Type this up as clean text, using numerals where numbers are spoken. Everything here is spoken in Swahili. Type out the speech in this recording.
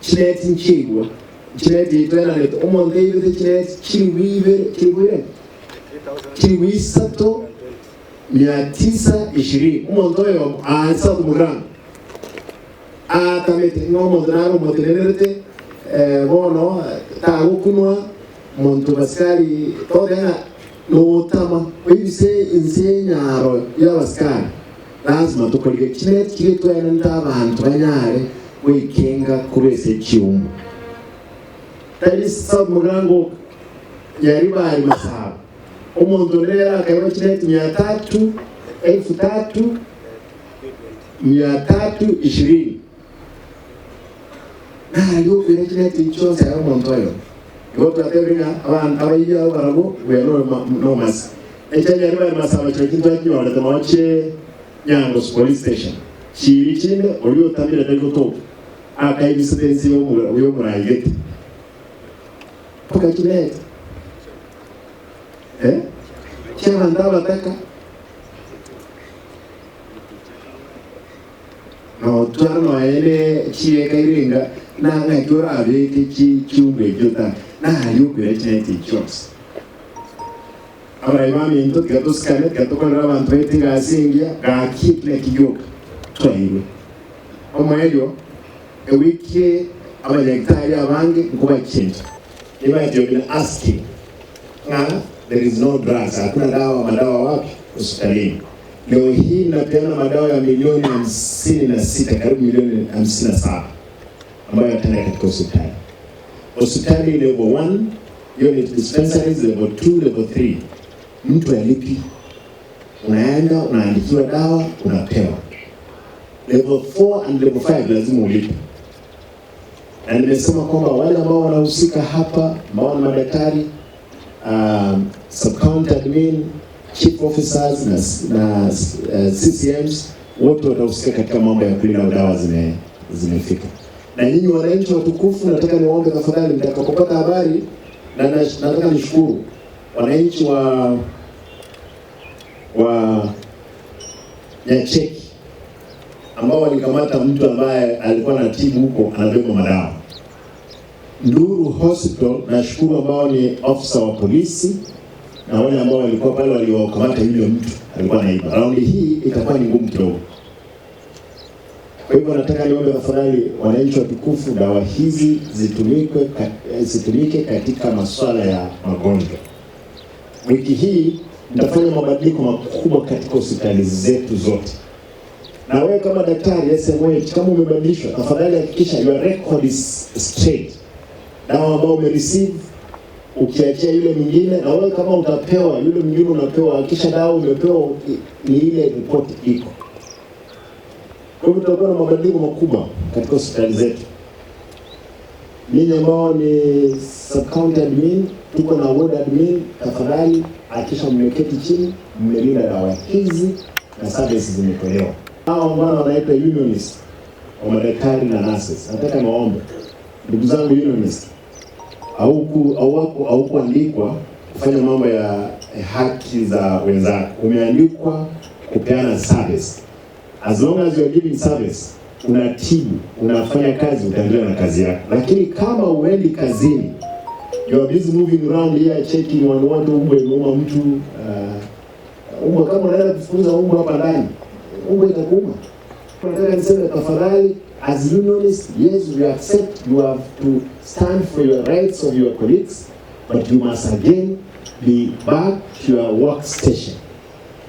chinet nchigwa chinet itwena leto omonde yite chinet chiliwi sato 920 omonde yo S.Mugirango akamete ngomonde naro motenerete bono tagukunwa muntu baskari todenga no tama wibise insenyaro y'abaskari lazima tukolike chinet kitwena n'abantu banyare wekenga kubese cyumba tari S.Mugirango yari bari masaba umuntu rero akayiba chinet 320 yo kwere chinet cyose ari umuntu ayo yo twatebrina abantu abayiya barabo we no mas yari bari masaba cyo kintu cy'ibanga tamache Nyango police station chiri chine oliyo tambira ndiko top akayibisidenzi yo murayigete poka chinet cyangwa ndabataka no twarno ene chiye kairinga nanga cyora abeke cyumbe cyota na yukwere chinet cyose abaimami into gatoskane gatokora abantu betinga asingia gakitne kiyoka twayiwe omoyo ewiki abanyagitari abange kuba kintu niba you've asking there is no drugs hakuna madawa wapi hospitalini leo hii napeana madawa ya milioni 56 karibu milioni 57 ambayo yataenda katika hospitali level 1 unit dispensaries level 2 level 3 mtu alipi unaenda unaandikiwa dawa unapewa level 4 and level 5 lazima ulipe na nimesema kwamba wale ambao wanahusika hapa ambao ni madaktari sub-county admin chief officers na CCMs wote watahusika katika mambo ya kulinda dawa zimefika na nyinyi wananchi watukufu nataka niwaombe tafadhali mtakapopata habari na nataka nishukuru wananchi wa Nyacheki ambao walikamata mtu ambaye alikuwa anatibu huko anabeba madawa Nduru Hospital. Nashukuru ambao ni officer wa polisi na wale ambao walikuwa pale waliokamata yule mtu alikuwa anaiba. Raundi hii itakuwa ni ngumu kidogo. Kwa hivyo nataka niombe tafadhali wananchi watukufu dawa hizi zitumike katika masuala ya magonjwa. Wiki hii nitafanya mabadiliko makubwa katika hospitali zetu zote. Na wewe kama daktari S.M.H kama umebadilishwa tafadhali hakikisha your record is straight. Dawa ambao umereceive ukiachia yule mwingine na wewe kama utapewa yule mwingine unapewa hakikisha dawa umepewa ni ile report iko. Kwa hivyo tutakuwa na mabadiliko makubwa katika hospitali zetu. Ninyi ambao ni sub-county admin, tuko na ward admin, tafadhali hakikisha mmeketi chini, mmelinda dawa hizi na services zimetolewa. Hao ambao wanaitwa unionist wa madaktari na nurses, nataka niwaombe ndugu zangu unionist, au kuandikwa kufanya mambo ya haki za wenzako. Umeandikwa kupeana service. As long as you are giving service, unatibu, unafanya kazi, utaendelea na kazi yako. Lakini kama uendi kazini, you are busy moving around here checking on what umeuma mtu umbo kama unaenda kufunza umbo hapa ndani, umbo itakuuma. Nataka niseme tafadhali as unionists, yes we accept you have to stand for your rights of your colleagues, but you must again be back to your workstation.